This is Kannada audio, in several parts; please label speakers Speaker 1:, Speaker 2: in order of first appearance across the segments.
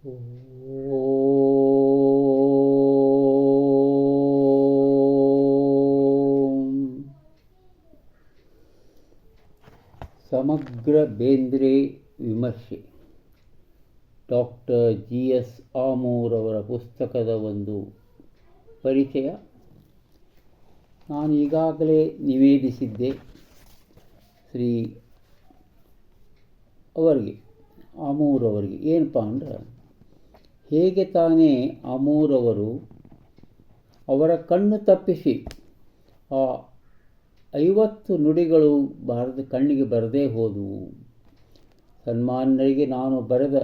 Speaker 1: ಸಮಗ್ರ ಬೇಂದ್ರೆ ವಿಮರ್ಶೆ ಡಾಕ್ಟರ್ GS ಆಮೂರವರ ಪುಸ್ತಕದ ಒಂದು ಪರಿಚಯ. ನಾನು ಈಗಾಗಲೇ ನಿವೇದಿಸಿದ್ದೆ ಶ್ರೀ ಅವರಿಗೆ, ಆಮೂರವರಿಗೆ. ಏನಪ್ಪ ಅಂದ್ರೆ, ಹೇಗೆ ತಾನೇ ಆಮೂರವರು ಅವರ ಕಣ್ಣು ತಪ್ಪಿಸಿ ಆ 50 ನುಡಿಗಳು ಕಣ್ಣಿಗೆ ಬರದೇ ಹೋದವು. ಸನ್ಮಾನ್ಯರಿಗೆ ನಾನು ಬರೆದ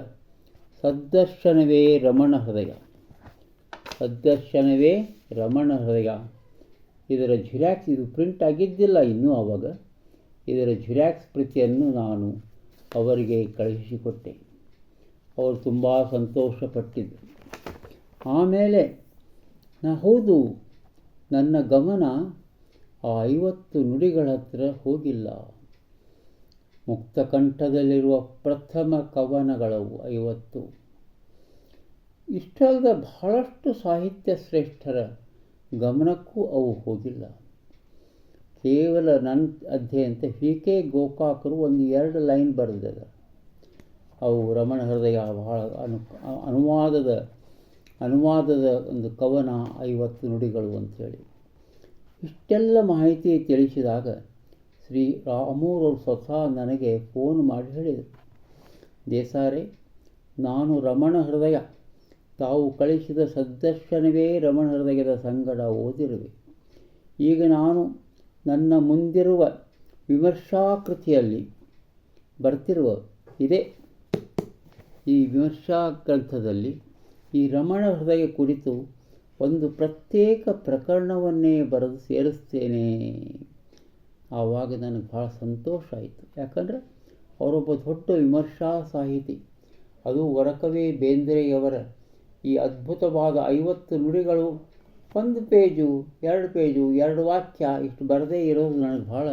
Speaker 1: ಸದ್ದರ್ಶನವೇ ರಮಣ ಹೃದಯ, ಸದ್ದರ್ಶನವೇ ರಮಣ ಹೃದಯ, ಇದರ ಝೆರಾಕ್ಸ್, ಇದು ಪ್ರಿಂಟ್ ಆಗಿದ್ದಿಲ್ಲ ಇನ್ನೂ ಆವಾಗ, ಇದರ ಝೆರಾಕ್ಸ್ ಪ್ರತಿಯನ್ನು ನಾನು ಅವರಿಗೆ ಕಳುಹಿಸಿಕೊಟ್ಟೆ. ಅವರು ತುಂಬ ಸಂತೋಷಪಟ್ಟಿದ್ದರು. ಆಮೇಲೆ ಹೌದು, ನನ್ನ ಗಮನ ಆ 50 ನುಡಿಗಳ ಹತ್ರ ಹೋಗಿಲ್ಲ. ಮುಕ್ತಕಂಠದಲ್ಲಿರುವ ಪ್ರಥಮ ಕವನಗಳವು 50. ಇಷ್ಟಲ್ಲದೆ ಬಹಳಷ್ಟು ಸಾಹಿತ್ಯ ಶ್ರೇಷ್ಠರ ಗಮನಕ್ಕೂ ಅವು ಹೋಗಿಲ್ಲ. ಕೇವಲ ನನ್ನ ಅಧ್ಯಯನಂತೆ VK ಗೋಕಾಕರು 1-2 ಲೈನ್ ಬರೆದಿದ್ದಾರೆ. ಅವು ರಮಣ ಹೃದಯ ಬಹಳ ಅನುವಾದದ ಒಂದು ಕವನ 50 ನುಡಿಗಳು ಅಂಥೇಳಿ. ಇಷ್ಟೆಲ್ಲ ಮಾಹಿತಿ ತಿಳಿಸಿದಾಗ ಶ್ರೀ ಆಮೂರವರು ಸ್ವತಃ ನನಗೆ ಫೋನ್ ಮಾಡಿ ಹೇಳಿದರು, ದೇಸಾರೆ, ನಾನು ರಮಣ ಹೃದಯ, ತಾವು ಕಳಿಸಿದ ಸದ್ದರ್ಶನವೇ ರಮಣ ಹೃದಯದ ಸಂಗಡ ಓದಿರುವೆ. ಈಗ ನಾನು ನನ್ನ ಮುಂದಿರುವ ವಿಮರ್ಶಾಕೃತಿಯಲ್ಲಿ ಬರ್ತಿರುವ ಇದೇ ಈ ವಿಮರ್ಶಾ ಗ್ರಂಥದಲ್ಲಿ ಈ ರಮಣ ಹೃದಯ ಕುರಿತು ಒಂದು ಪ್ರತ್ಯೇಕ ಪ್ರಕರಣವನ್ನೇ ಬರೆದು ಸೇರಿಸ್ತೇನೆ. ಆವಾಗ ನನಗೆ ಭಾಳ ಸಂತೋಷ ಆಯಿತು. ಯಾಕಂದರೆ ಅವರೊಬ್ಬ ದೊಡ್ಡ ವಿಮರ್ಶಾ ಸಾಹಿತಿ. ಅದು ವರಕವಿ ಬೇಂದ್ರೆಯವರ ಈ ಅದ್ಭುತವಾದ 50 ನುಡಿಗಳು 1 ಪೇಜು 2 ಪೇಜು 2 ವಾಕ್ಯ ಇಷ್ಟು ಬರದೇ ಇರೋದು ನನಗೆ ಭಾಳ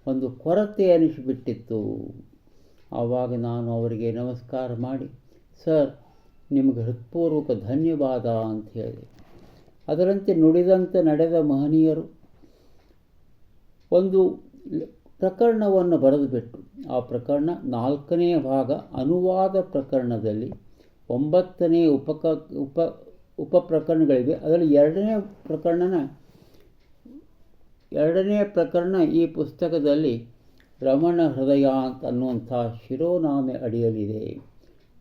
Speaker 1: ಒಂದು ಕೊರತೆ ಅನಿಸಿಬಿಟ್ಟಿತ್ತು. ಆವಾಗ ನಾನು ಅವರಿಗೆ ನಮಸ್ಕಾರ ಮಾಡಿ, ಸರ್, ನಿಮಗೆ ಹೃತ್ಪೂರ್ವಕ ಧನ್ಯವಾದ ಅಂತ ಹೇಳಿದೆ. ಅದರಂತೆ ನುಡಿದಂತೆ ನಡೆದ ಮಹನೀಯರು ಒಂದು ಪ್ರಕರಣವನ್ನು ಬರೆದುಬಿಟ್ರು. ಆ ಪ್ರಕರಣ 4ನೇ ಭಾಗ ಅನುವಾದ ಪ್ರಕರಣದಲ್ಲಿ 9ನೇ ಉಪ ಪ್ರಕರಣಗಳಿವೆ. ಅದರಲ್ಲಿ 2ನೇ ಪ್ರಕರಣ ಈ ಪುಸ್ತಕದಲ್ಲಿ ರಮಣ ಹೃದಯ ಅನ್ನುವಂಥ ಶಿರೋನಾಮೆ ಅಡಿಯಲ್ಲಿದೆ.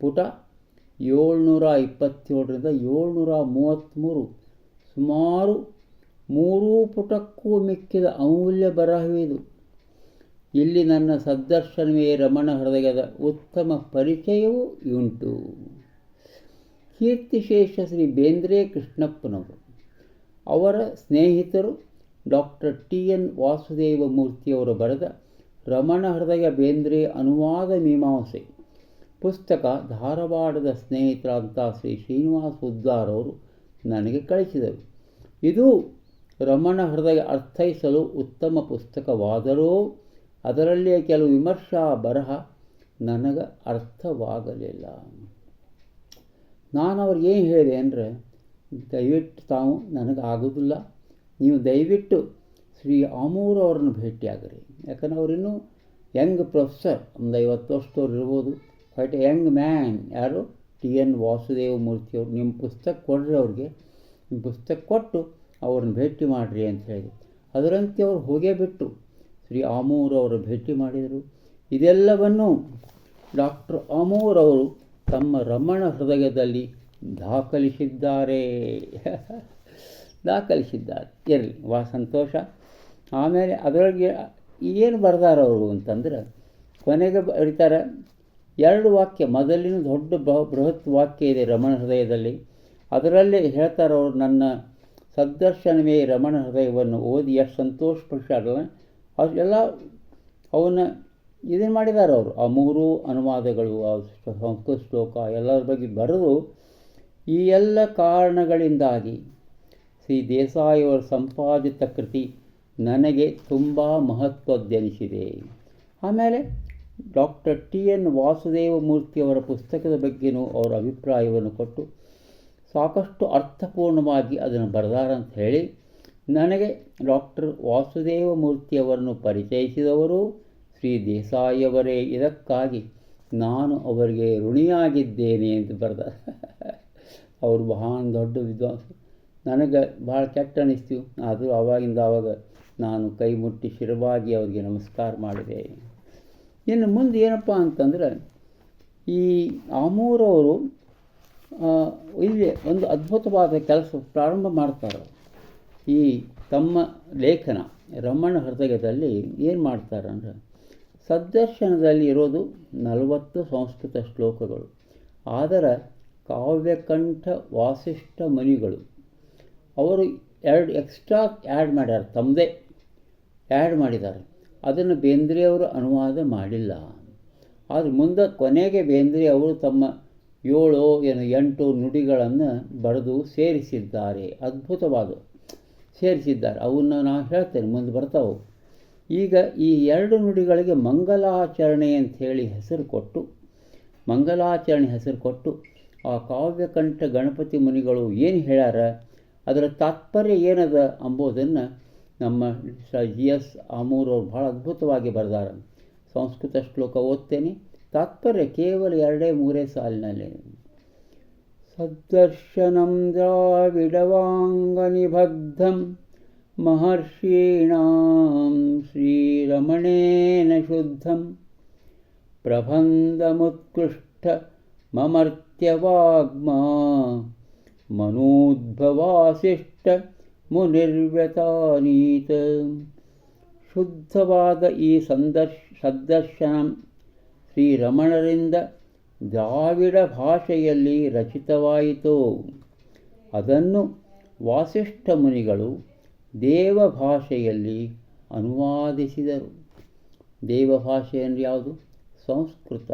Speaker 1: ಪುಟ 727ರಿಂದ 733, ಸುಮಾರು 3 ಪುಟಕ್ಕೂ ಮಿಕ್ಕಿದ ಅಮೂಲ್ಯ ಬರಹವಿದು. ಇಲ್ಲಿ ನನ್ನ ಸದ್ದರ್ಶನವೇ ರಮಣ ಹೃದಯದ ಉತ್ತಮ ಪರಿಚಯವೂ ಉಂಟು. ಕೀರ್ತಿಶೇಷ ಶ್ರೀ ಬೇಂದ್ರೆ ಕೃಷ್ಣಪ್ಪನವರು, ಅವರ ಸ್ನೇಹಿತರು ಡಾಕ್ಟರ್ TN ವಾಸುದೇವ ಮೂರ್ತಿಯವರು ಬರೆದ ರಮಣ ಹೃದಯ ಬೇಂದ್ರೆ ಅನುವಾದ ಮೀಮಾಂಸೆ ಪುಸ್ತಕ ಧಾರವಾಡದ ಸ್ನೇಹಿತರಾದಂಥ ಶ್ರೀ ಶ್ರೀನಿವಾಸ ಉದ್ದಾರವರು ನನಗೆ ಕಳಿಸಿದರು. ಇದು ರಮಣ ಹೃದಯ ಅರ್ಥೈಸಲು ಉತ್ತಮ ಪುಸ್ತಕವಾದರೂ ಅದರಲ್ಲಿಯ ಕೆಲವು ವಿಮರ್ಶಾ ಬರಹ ನನಗೆ ಅರ್ಥವಾಗಲಿಲ್ಲ. ನಾನು ಅವ್ರಿಗೆ ಏನು ಹೇಳಿದೆ ಅಂದರೆ, ದಯವಿಟ್ಟು ತಾವು ನನಗಾಗೋದಿಲ್ಲ, ನೀವು ದಯವಿಟ್ಟು ಶ್ರೀ ಆಮೂರ್ ಅವರನ್ನು ಭೇಟಿಯಾಗ್ರಿ. ಯಾಕಂದರೆ ಅವರಿನ್ನೂ ಯಂಗ್ ಪ್ರೊಫೆಸರ್, ಒಂದು 50 ವರ್ಷದವ್ರು ಇರ್ಬೋದು, ಕ್ವೈಟ್ ಎ ಯಂಗ್ ಮ್ಯಾನ್. ಯಾರು? TN ವಾಸುದೇವ ಮೂರ್ತಿಯವರು. ನಿಮ್ಮ ಪುಸ್ತಕ ಕೊಡ್ರಿ ಅವ್ರಿಗೆ, ನಿಮ್ಮ ಪುಸ್ತಕ ಕೊಟ್ಟು ಅವ್ರನ್ನ ಭೇಟಿ ಮಾಡಿರಿ ಅಂತ ಹೇಳಿ. ಅದರಂತೆ ಅವರು ಹೋಗೇ ಬಿಟ್ಟು ಶ್ರೀ ಆಮೂರ್ ಅವರು ಭೇಟಿ ಮಾಡಿದರು. ಇದೆಲ್ಲವನ್ನು ಡಾಕ್ಟರ್ ಆಮೂರ್ ಅವರು ತಮ್ಮ ರಮಣ ಹೃದಯದಲ್ಲಿ ದಾಖಲಿಸಿದ್ದಾರೆ. ಇರಲಿ, ಸಂತೋಷ. ಆಮೇಲೆ ಅದರೊಳಗೆ ಏನು ಬರ್ದಾರವರು ಅಂತಂದ್ರೆ, ಕೊನೆಗೆ ಬರೀತಾರೆ 2 ವಾಕ್ಯ. ಮೊದಲಿನ ದೊಡ್ಡ ಬೃಹತ್ ವಾಕ್ಯ ಇದೆ ರಮಣ ಹೃದಯದಲ್ಲಿ. ಅದರಲ್ಲಿ ಹೇಳ್ತಾರೆ ಅವರು, ನನ್ನ ಸದ್ದರ್ಶನವೇ ರಮಣ ಹೃದಯವನ್ನು ಓದಿ ಎಷ್ಟು ಸಂತೋಷಪಡಿಸಾರಲ್ಲ, ಎಲ್ಲ ಅವನ್ನ ಇದನ್ನು ಮಾಡಿದ್ದಾರೆ ಅವರು. ಆ 3 ಅನುವಾದಗಳು, ಆ ಸಂಸ್ಕೃತ ಶ್ಲೋಕ ಎಲ್ಲರ ಬಗ್ಗೆ ಬರೆದು, ಈ ಎಲ್ಲ ಕಾರಣಗಳಿಂದಾಗಿ ಶ್ರೀ ದೇಸಾಯಿಯವರ ಸಂಪಾದಿತ ಕೃತಿ ನನಗೆ ತುಂಬ ಮಹತ್ವದ್ದೆನಿಸಿದೆ. ಆಮೇಲೆ ಡಾಕ್ಟರ್ ಟಿ.ಎನ್. ವಾಸುದೇವಮೂರ್ತಿಯವರ ಪುಸ್ತಕದ ಬಗ್ಗೆಯೂ ಅವರ ಅಭಿಪ್ರಾಯವನ್ನು ಕೊಟ್ಟು ಸಾಕಷ್ಟು ಅರ್ಥಪೂರ್ಣವಾಗಿ ಅದನ್ನು ಬರೆದಾರಂತ ಹೇಳಿ ನನಗೆ ಡಾಕ್ಟರ್ ವಾಸುದೇವಮೂರ್ತಿಯವರನ್ನು ಪರಿಚಯಿಸಿದವರು ಶ್ರೀ ದೇಸಾಯಿಯವರೇ. ಇದಕ್ಕಾಗಿ ನಾನು ಅವರಿಗೆ ಋಣಿಯಾಗಿದ್ದೇನೆ ಎಂದು ಬರೆದ. ಅವರು ಮಹಾನ್ ದೊಡ್ಡ ವಿದ್ವಾಂಸರು. ನನಗೆ ಭಾಳ ಕೆಟ್ಟ ಅನ್ನಿಸ್ತು. ಆದರೂ ಆವಾಗ ನಾನು ಕೈ ಮುಟ್ಟಿ ಶಿರವಾಗಿ ಅವರಿಗೆ ನಮಸ್ಕಾರ ಮಾಡಿದೆ. ಇನ್ನು ಮುಂದೆ ಏನಪ್ಪ ಅಂತಂದರೆ, ಈ ಆಮೂರವರು ಇಲ್ಲಿ ಒಂದು ಅದ್ಭುತವಾದ ಕೆಲಸ ಪ್ರಾರಂಭ ಮಾಡ್ತಾರೆ. ಈ ತಮ್ಮ ಲೇಖನ ರಮಣ ಹೃದಯದಲ್ಲಿ ಏನು ಮಾಡ್ತಾರೆ ಅಂದರೆ, ಸದ್ದರ್ಶನದಲ್ಲಿ ಇರೋದು 40 ಸಂಸ್ಕೃತ ಶ್ಲೋಕಗಳು. ಆದರೆ ಕಾವ್ಯಕಂಠ ವಾಸಿಷ್ಠ ಮುನಿಗಳು ಅವರು 2 ಎಕ್ಸ್ಟ್ರಾ ತಮ್ಮದೇ ಆ್ಯಡ್ ಮಾಡಿದ್ದಾರೆ. ಅದನ್ನು ಬೇಂದ್ರೆಯವರು ಅನುವಾದ ಮಾಡಿಲ್ಲ. ಆದರೆ ಮುಂದೆ ಕೊನೆಗೆ ಬೇಂದ್ರೆ ಅವರು ತಮ್ಮ 8 ನುಡಿಗಳನ್ನು ಬರೆದು ಸೇರಿಸಿದ್ದಾರೆ. ಅದ್ಭುತವಾದ ಸೇರಿಸಿದ್ದಾರೆ. ಅವನ್ನ ನಾನು ಹೇಳ್ತೇನೆ, ಮುಂದೆ ಬರ್ತಾವೆ. ಈಗ ಈ 2 ನುಡಿಗಳಿಗೆ ಮಂಗಲಾಚರಣೆ ಅಂಥೇಳಿ ಹೆಸರು ಕೊಟ್ಟು ಆ ಕಾವ್ಯಕಂಠ ಗಣಪತಿ ಮುನಿಗಳು ಏನು ಹೇಳ್ಯಾರ, ಅದರ ತಾತ್ಪರ್ಯ ಏನದ ಅಂಬೋದನ್ನು ನಮ್ಮ G.S. ಆಮೂರವರು ಭಾಳ ಅದ್ಭುತವಾಗಿ ಬರೆದಾರ. ಸಂಸ್ಕೃತ ಶ್ಲೋಕ ಓದ್ತೇನೆ. ತಾತ್ಪರ್ಯ ಕೇವಲ 2-3 ಸಾಲಿನಲ್ಲಿ. ಸದ್ದರ್ಶನಂ ದ್ರಾವಿಡವಾಂಗನಿಬದ್ಧಂ ಮಹರ್ಷೀಣಾಂ ಶ್ರೀರಮಣೇನ ಶುದ್ಧಂ ಪ್ರಬಂಧಮುತ್ಕೃಷ್ಟ ಮಮರ್ತ್ಯವಾಗ್ಮಾ ಮನೋದ್ಭವಾಸಿಷ್ಟ ಮುನಿರ್ವ್ಯತಾನೀತ. ಶುದ್ಧವಾದ ಈ ಸದ್ದರ್ಶನ ಶ್ರೀರಮಣರಿಂದ ದ್ರಾವಿಡ ಭಾಷೆಯಲ್ಲಿ ರಚಿತವಾಯಿತು. ಅದನ್ನು ವಾಸಿಷ್ಠ ಮುನಿಗಳು ದೇವಭಾಷೆಯಲ್ಲಿ ಅನುವಾದಿಸಿದರು. ದೇವಭಾಷೆ ಅಂದರೆ ಯಾವುದು? ಸಂಸ್ಕೃತ.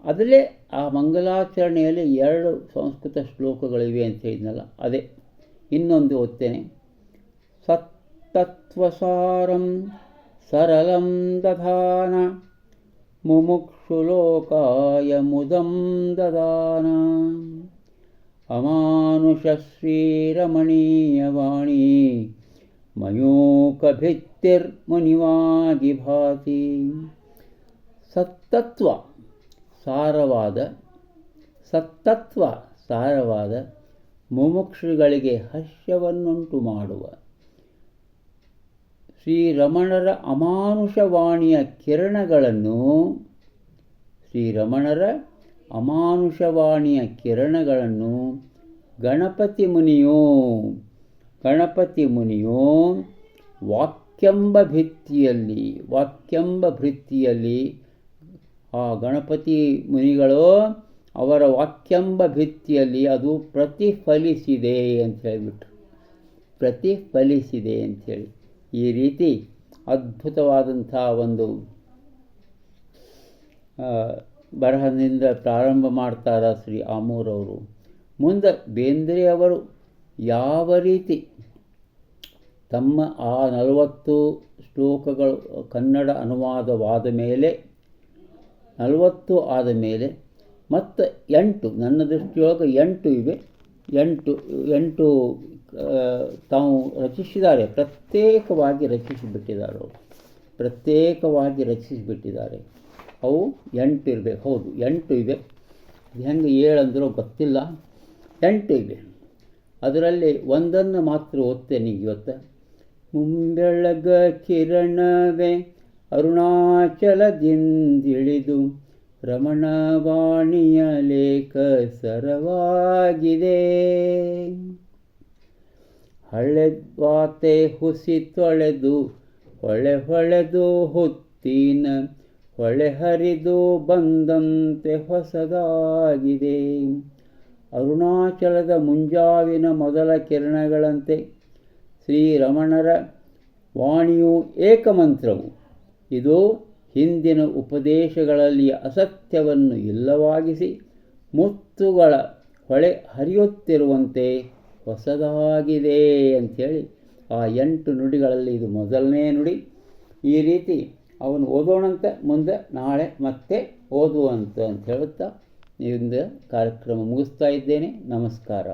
Speaker 1: ಅದರಲ್ಲೇ ಆ ಮಂಗಲಾಚರಣೆಯಲ್ಲಿ 2 ಸಂಸ್ಕೃತ ಶ್ಲೋಕಗಳಿವೆ ಅಂತ ಹೇಳಿದ್ನಲ್ಲ, ಅದೇ ಇನ್ನೊಂದು ಓದ್ತೇನೆ. ಸತ್ತತ್ವಸಾರಂ ಸರಳಂ ದಧಾನ ಮುಮುಕ್ಷುಲೋಕಾಯ ಮುದಂ ದದಾನ ಅಮಾನುಷ ಶ್ರೀರಮಣೀಯವಾಣಿ ಮಯೂಖಭಿತ್ತಿರ್ಮುನಿವಾಗಿ ಭಾತಿ. ಸತ್ತತ್ವ ಸಾರವಾದ ಮುಮುಕ್ಷುಗಳಿಗೆ ಹರ್ಷವನ್ನುಂಟು ಮಾಡುವ ಶ್ರೀರಮಣರ ಅಮಾನುಷವಾಣಿಯ ಕಿರಣಗಳನ್ನು ಗಣಪತಿ ಮುನಿಯೋ ವಾಕ್ಯಂಬ ಭಿತ್ತಿಯಲ್ಲಿ ಆ ಗಣಪತಿ ಮುನಿಗಳು ಅವರ ವಾಕ್ಯಂಬ ಭಿತ್ತಿಯಲ್ಲಿ ಅದು ಪ್ರತಿಫಲಿಸಿದೆ ಅಂಥೇಳಿ ಈ ರೀತಿ ಅದ್ಭುತವಾದಂಥ ಒಂದು ಬರಹದಿಂದ ಪ್ರಾರಂಭ ಮಾಡ್ತಾರೆ ಶ್ರೀ ಆಮೂರವರು. ಮುಂದೆ ಬೇಂದ್ರೆಯವರು ಯಾವ ರೀತಿ ತಮ್ಮ ಆ 40 ಶ್ಲೋಕಗಳು ಕನ್ನಡ ಅನುವಾದವಾದ ಮೇಲೆ 40 ಆದ ಮೇಲೆ ಮತ್ತು 8 ನನ್ನ ದೃಷ್ಟಿಯೊಳಗೆ 8 ಇವೆ. 8 ತಾವು ರಚಿಸಿದ್ದಾರೆ. ಪ್ರತ್ಯೇಕವಾಗಿ ರಚಿಸಿಬಿಟ್ಟಿದ್ದಾರೆ. ಅವು 8 ಇರಬೇಕು. ಹೌದು, 8 ಇವೆ. ಹೆಂಗೆ 7 ಅಂದರೂ ಗೊತ್ತಿಲ್ಲ. 8 ಇವೆ. ಅದರಲ್ಲಿ ಒಂದನ್ನು ಮಾತ್ರ ಓದ್ತೇನೆ ಇವತ್ತು. ಮುಂಬೆಳಗ ಕಿರಣವೇ ಅರುಣಾಚಲದಿಂದಿಳಿದು ರಮಣವಾಣಿಯ ಲೇಖ ಸರವಾಗಿದೆ. ಹಳೆದ್ವಾತೆ ಹುಸಿ ತೊಳೆದು ಹೊಳೆದು ಹೊತ್ತಿನ ಹೊಳೆ ಹರಿದು ಬಂದಂತೆ ಹೊಸದಾಗಿದೆ. ಅರುಣಾಚಲದ ಮುಂಜಾವಿನ ಮೊದಲ ಕಿರಣಗಳಂತೆ ಶ್ರೀರಮಣರ ವಾಣಿಯು ಏಕಮಂತ್ರವು. ಇದು ಹಿಂದಿನ ಉಪದೇಶಗಳಲ್ಲಿ ಅಸತ್ಯವನ್ನು ಇಲ್ಲವಾಗಿಸಿ ಮುತ್ತುಗಳ ಹೊಳೆ ಹರಿಯುತ್ತಿರುವಂತೆ ಹೊಸದಾಗಿದೆ ಅಂಥೇಳಿ ಆ 8 ನುಡಿಗಳಲ್ಲಿ ಇದು ಮೊದಲನೇ ನುಡಿ. ಈ ರೀತಿ ಅವನು ಓದೋಣಂತೆ ಮುಂದೆ ನಾಳೆ ಮತ್ತೆ ಓದುವಂತೆ ಅಂತ ಹೇಳುತ್ತಾ ಇಂದು ಕಾರ್ಯಕ್ರಮ ಮುಗಿಸ್ತಾ ಇದ್ದೇನೆ. ನಮಸ್ಕಾರ.